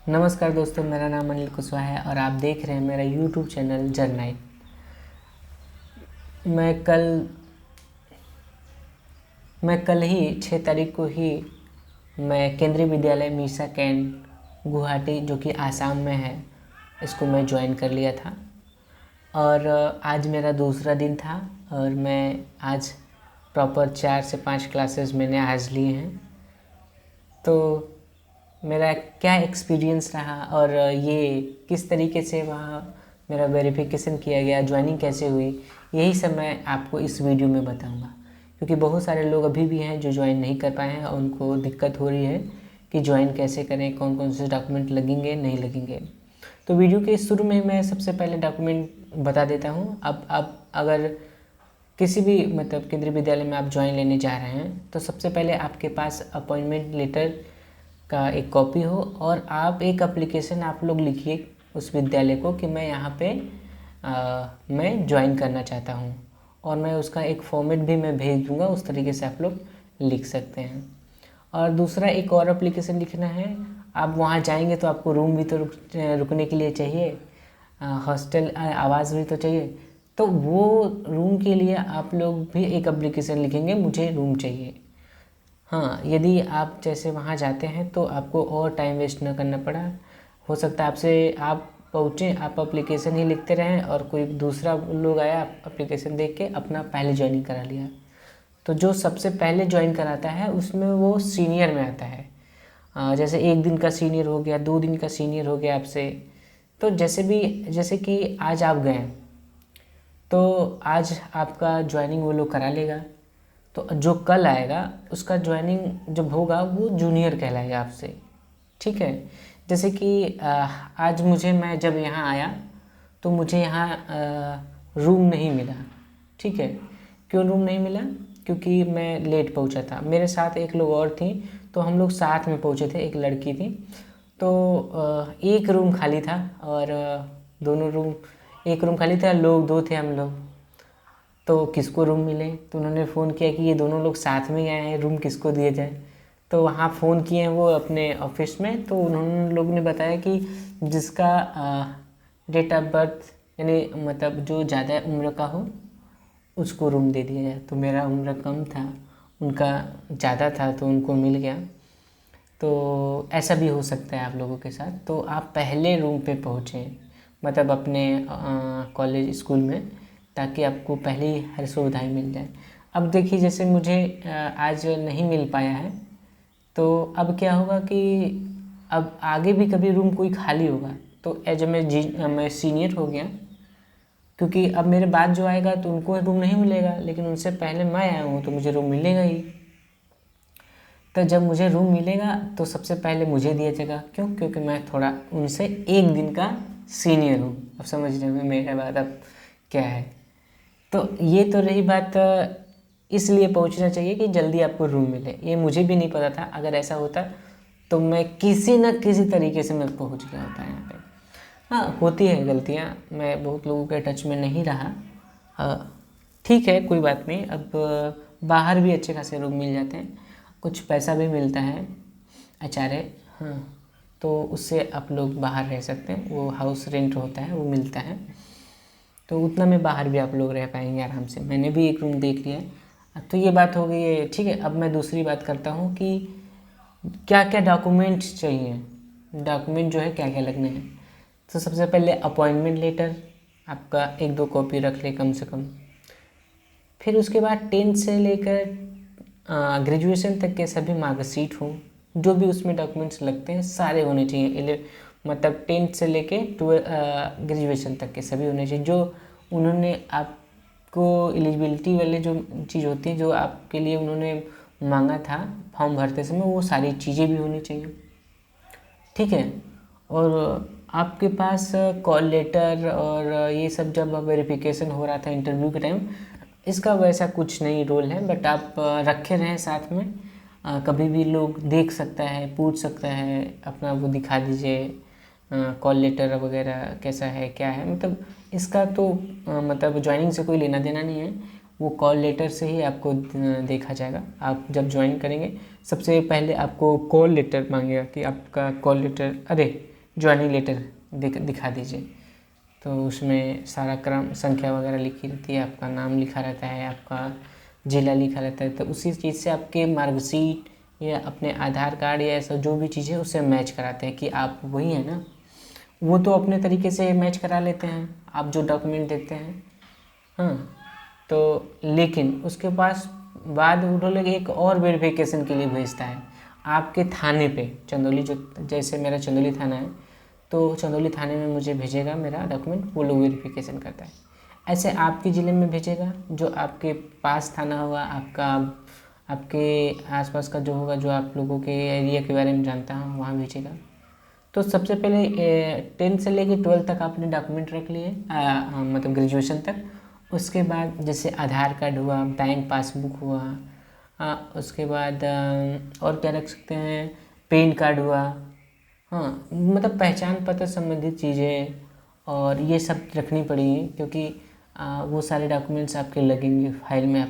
नमस्कार दोस्तों, मेरा नाम अनिल कुशवाहा है और आप देख रहे हैं मेरा यूट्यूब चैनल जर्नाइट। मैं कल मैं कल ही 6 तारीख को ही मैं केंद्रीय विद्यालय मीसा कैंट गुवाहाटी, जो कि आसाम में है, इसको मैं ज्वाइन कर लिया था। और आज मेरा दूसरा दिन था और मैं आज प्रॉपर 4 से 5 क्लासेस मैंने आज लिए हैं। तो मेरा क्या एक्सपीरियंस रहा और ये किस तरीके से वहाँ मेरा वेरिफिकेशन किया गया, ज्वाइनिंग कैसे हुई, यही सब मैं आपको इस वीडियो में बताऊंगा। क्योंकि बहुत सारे लोग अभी भी हैं जो ज्वाइन नहीं कर पाए हैं और उनको दिक्कत हो रही है कि ज्वाइन कैसे करें, कौन कौन से डॉक्यूमेंट लगेंगे नहीं लगेंगे। तो वीडियो के शुरू में मैं सबसे पहले डॉक्यूमेंट बता देता हूँ। अब आप अगर किसी भी केंद्रीय विद्यालय में आप ज्वाइन लेने जा रहे हैं तो सबसे पहले आपके पास अपॉइंटमेंट लेटर का एक कॉपी हो और आप एक एप्लीकेशन आप लोग लिखिए उस विद्यालय को कि मैं यहाँ पे मैं ज्वाइन करना चाहता हूँ, और मैं उसका एक फॉर्मेट भी मैं भेज दूँगा। उस तरीके से आप लोग लिख सकते हैं। और दूसरा एक और एप्लीकेशन लिखना है। आप वहाँ जाएंगे तो आपको रूम भी तो रुकने के लिए चाहिए, हॉस्टल आवास भी तो चाहिए। तो वो रूम के लिए आप लोग भी एक एप्लीकेशन लिखेंगे, मुझे रूम चाहिए। हाँ, यदि आप जैसे वहाँ जाते हैं तो आपको और टाइम वेस्ट न करना पड़ा। हो सकता है आपसे आप पहुँचें, आप एप्लीकेशन ही लिखते रहें और कोई दूसरा लोग आया एप्लीकेशन देख के अपना पहले ज्वाइनिंग करा लिया। तो जो सबसे पहले ज्वाइन कराता है उसमें वो सीनियर में आता है। जैसे 1 दिन का सीनियर हो गया, 2 दिन का सीनियर हो गया आपसे। तो जैसे कि आज आप गए तो आज आपका ज्वाइनिंग वो लोग करा लेगा। तो जो कल आएगा उसका ज्वाइनिंग जब होगा वो जूनियर कहलाएगा आपसे। ठीक है। जैसे कि आज मैं जब यहाँ आया तो मुझे यहाँ रूम नहीं मिला। ठीक है। क्यों रूम नहीं मिला? क्योंकि मैं लेट पहुँचा था। मेरे साथ एक लोग और थी, तो हम लोग साथ में पहुँचे थे। एक लड़की थी। तो एक रूम खाली था और दोनों रूम, एक रूम खाली था, लोग 2 थे हम लोग। तो किसको रूम मिले? तो उन्होंने फ़ोन किया कि ये दोनों लोग साथ में आए हैं, रूम किसको दिया जाए। तो वहाँ फ़ोन किए हैं वो अपने ऑफिस में, तो उन्होंने लोग ने बताया कि जिसका डेट ऑफ बर्थ यानी जो ज़्यादा उम्र का हो उसको रूम दे दिया जाए। तो मेरा उम्र कम था, उनका ज़्यादा था, तो उनको मिल गया। तो ऐसा भी हो सकता है आप लोगों के साथ। तो आप पहले रूम पे पहुँचें, अपने कॉलेज स्कूल में, ताकि आपको पहले ही हर सुविधाएँ मिल जाए। अब देखिए, जैसे मुझे आज नहीं मिल पाया है, तो अब क्या होगा कि अब आगे भी कभी रूम कोई खाली होगा तो एज मैं सीनियर हो गया, क्योंकि अब मेरे बाद जो आएगा तो उनको रूम नहीं मिलेगा, लेकिन उनसे पहले मैं आया हूँ तो मुझे रूम मिलेगा ही। तो जब मुझे रूम मिलेगा तो सबसे पहले मुझे दिया जाएगा। क्यों? क्योंकि मैं थोड़ा उनसे 1 दिन का सीनियर हूँ। अब समझ रहे हो मेरे बाद अब क्या है। तो ये तो रही बात, इसलिए पहुँचना चाहिए कि जल्दी आपको रूम मिले। ये मुझे भी नहीं पता था। अगर ऐसा होता तो मैं किसी न किसी तरीके से मैं पहुँच गया होता यहाँ पे। हाँ, होती है गलतियाँ, मैं बहुत लोगों के टच में नहीं रहा। ठीक है, कोई बात नहीं। अब बाहर भी अच्छे खासे रूम मिल जाते हैं, कुछ पैसा भी मिलता है आचार्य। हाँ, तो उससे आप लोग बाहर रह सकते हैं, वो हाउस रेंट होता है वो मिलता है। तो उतना में बाहर भी आप लोग रह पाएंगे आराम से। मैंने भी एक रूम देख लिया है। तो ये बात हो गई है। ठीक है, अब मैं दूसरी बात करता हूँ कि क्या क्या डॉक्यूमेंट्स चाहिए, डॉक्यूमेंट जो है क्या क्या लगने हैं। तो सबसे पहले अपॉइंटमेंट लेटर आपका 1-2 कॉपी रख ले कम से कम। फिर उसके बाद 10th से लेकर ग्रेजुएशन तक के सभी मार्कशीट हो, जो भी उसमें डॉक्यूमेंट्स लगते हैं सारे होने चाहिए। 10th से लेके ग्रेजुएशन तक के सभी होने चाहिए। जो उन्होंने आपको एलिजिबिलिटी वाले जो चीज़ होती है, जो आपके लिए उन्होंने मांगा था फॉर्म भरते समय, वो सारी चीज़ें भी होनी चाहिए। ठीक है। और आपके पास कॉल लेटर और ये सब जब वेरिफिकेशन हो रहा था इंटरव्यू के टाइम, इसका वैसा कुछ नहीं रोल है, बट आप रखे रहें साथ में। कभी भी लोग देख सकता है, पूछ सकता है, अपना वो दिखा दीजिए कॉल लेटर वगैरह कैसा है क्या है। इसका तो ज्वाइनिंग से कोई लेना देना नहीं है। वो कॉल लेटर से ही आपको देखा जाएगा। आप जब ज्वाइन करेंगे सबसे पहले आपको कॉल लेटर मांगेगा कि आपका कॉल लेटर, अरे ज्वाइनिंग लेटर दिखा दीजिए। तो उसमें सारा क्रम संख्या वगैरह लिखी रहती है, आपका नाम लिखा रहता है, आपका ज़िला लिखा रहता है। तो उसी चीज़ से आपके मार्कशीट या अपने आधार कार्ड या ऐसा जो भी चीज़ है उससे मैच कराते हैं कि आप वही है ना। वो तो अपने तरीके से मैच करा लेते हैं आप जो डॉक्यूमेंट देते हैं, हाँ। तो लेकिन उसके पास बाद वो लोग एक और वेरिफिकेशन के लिए भेजता है आपके थाने पे, चंदौली, जो जैसे मेरा चंदौली थाना है तो चंदौली थाने में मुझे भेजेगा मेरा डॉक्यूमेंट, वो लोग वेरिफिकेशन करता है। ऐसे आपके ज़िले में भेजेगा, जो आपके पास थाना होगा, आपके आसपास का जो होगा, जो आप लोगों के एरिया के बारे में जानता हूँ, वहाँ भेजेगा। तो सबसे पहले 10th से लेके 12th तक आपने डॉक्यूमेंट रख लिए, मतलब ग्रेजुएशन तक। उसके बाद जैसे आधार कार्ड हुआ, बैंक पासबुक हुआ, उसके बाद और क्या रख सकते हैं, पैन कार्ड हुआ, हाँ, मतलब पहचान पत्र संबंधित चीज़ें, और ये सब रखनी पड़ेगी क्योंकि वो सारे डॉक्यूमेंट्स आपके लगेंगे फाइल में,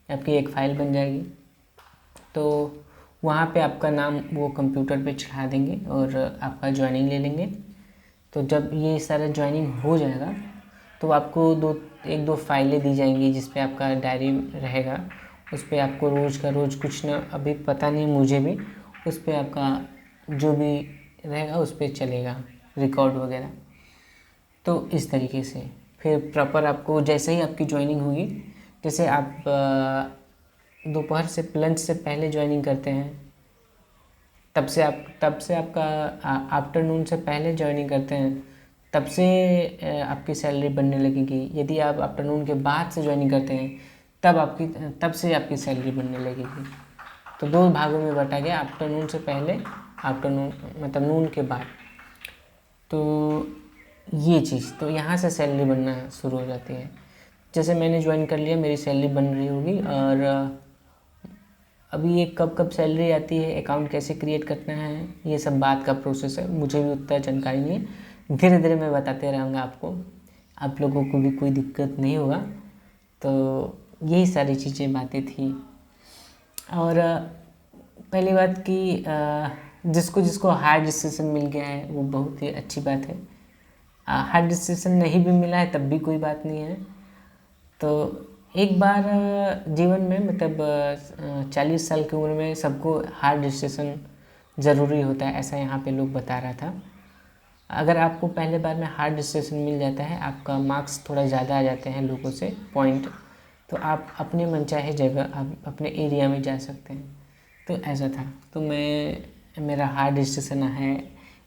आपकी एक फ़ाइल बन जाएगी। तो वहाँ पे आपका नाम वो कंप्यूटर पे चढ़ा देंगे और आपका ज्वाइनिंग ले लेंगे। तो जब ये सारा ज्वाइनिंग हो जाएगा तो आपको एक दो फाइलें दी जाएंगी जिस पे आपका डायरी रहेगा, उस पे आपको रोज़ का रोज़ कुछ ना, अभी पता नहीं मुझे भी, उस पे आपका जो भी रहेगा उस पे चलेगा रिकॉर्ड वगैरह। तो इस तरीके से फिर प्रॉपर आपको जैसे ही आपकी ज्वाइनिंग होगी, जैसे आप दोपहर से लंच से पहले ज्वाइनिंग करते हैं, तब से आपका आफ्टरनून से पहले ज्वाइनिंग करते हैं, तब से आपकी सैलरी बनने लगेगी। यदि आप आफ्टरनून के बाद से ज्वाइनिंग करते हैं तब से आपकी सैलरी बनने लगेगी। तो 2 भागों में बांटा गया, आफ्टरनून से पहले, आफ्टरनून मतलब नून के बाद। तो ये चीज़, तो यहाँ से सैलरी बनना शुरू हो जाती है। जैसे मैंने ज्वाइन कर लिया, मेरी सैलरी बन रही होगी, और अभी ये कब सैलरी आती है, अकाउंट कैसे क्रिएट करना है, ये सब बात का प्रोसेस है, मुझे भी उतना जानकारी नहीं है। धीरे धीरे मैं बताते रहूँगा आपको, आप लोगों को भी कोई दिक्कत नहीं होगा। तो यही सारी चीज़ें बातें थी। और पहली बात कि जिसको जिसको हायर डिस्टिंक्शन मिल गया है वो बहुत ही अच्छी बात है। हायर डिस्टिंक्शन नहीं भी मिला है तब भी कोई बात नहीं है। तो एक बार जीवन में, मतलब 40 साल की उम्र में सबको हायर डिस्टिंक्शन ज़रूरी होता है, ऐसा यहाँ पे लोग बता रहा था। अगर आपको पहले बार में हायर डिस्टिंक्शन मिल जाता है, आपका मार्क्स थोड़ा ज़्यादा आ जाते हैं लोगों से पॉइंट, तो आप अपने मनचाहे जगह आप अपने एरिया में जा सकते हैं। तो ऐसा था। तो मेरा हायर डिस्टिंक्शन है,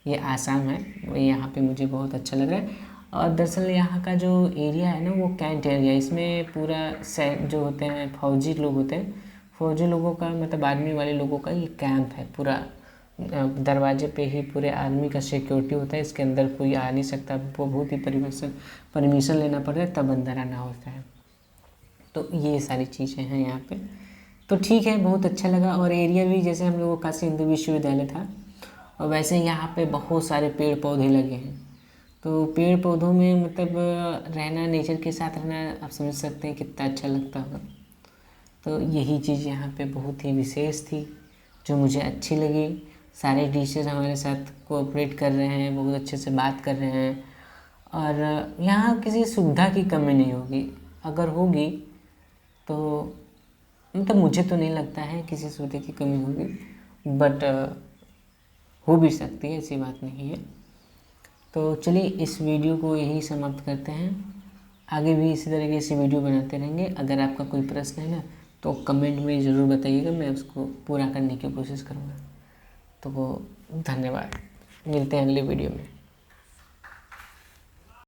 ये आसाम है, यहाँ पे मुझे बहुत अच्छा लग रहा है। और दरअसल यहाँ का जो एरिया है ना, वो कैंट एरिया, इसमें पूरा जो होते हैं फौजी लोग होते हैं, फौजी लोगों का, मतलब आर्मी वाले लोगों का ये कैंप है पूरा। दरवाजे पे ही पूरे आर्मी का सिक्योरिटी होता है, इसके अंदर कोई आ नहीं सकता, वो बहुत ही परमिशन लेना पड़ता है तब अंदर आना होता है। तो ये सारी चीज़ें हैं यहाँ पे। तो ठीक है, बहुत अच्छा लगा। और एरिया भी जैसे हम लोगों का काशी हिंदू विश्वविद्यालय था, और वैसे यहाँ पे बहुत सारे पेड़ पौधे लगे हैं। तो पेड़ पौधों में मतलब रहना, नेचर के साथ रहना, आप समझ सकते हैं कितना अच्छा लगता होगा। तो यही चीज़ यहाँ पे बहुत ही विशेष थी जो मुझे अच्छी लगी। सारे टीचर्स हमारे साथ कोऑपरेट कर रहे हैं, बहुत अच्छे से बात कर रहे हैं, और यहाँ किसी सुविधा की कमी नहीं होगी। अगर होगी तो मतलब मुझे तो नहीं लगता है किसी सुविधा की कमी होगी, बट हो भी सकती है, ऐसी बात नहीं है। तो चलिए इस वीडियो को यही समाप्त करते हैं। आगे भी इसी तरीके से वीडियो बनाते रहेंगे। अगर आपका कोई प्रश्न है ना तो कमेंट में ज़रूर बताइएगा, मैं उसको पूरा करने की कोशिश करूँगा। तो धन्यवाद, मिलते हैं अगले वीडियो में।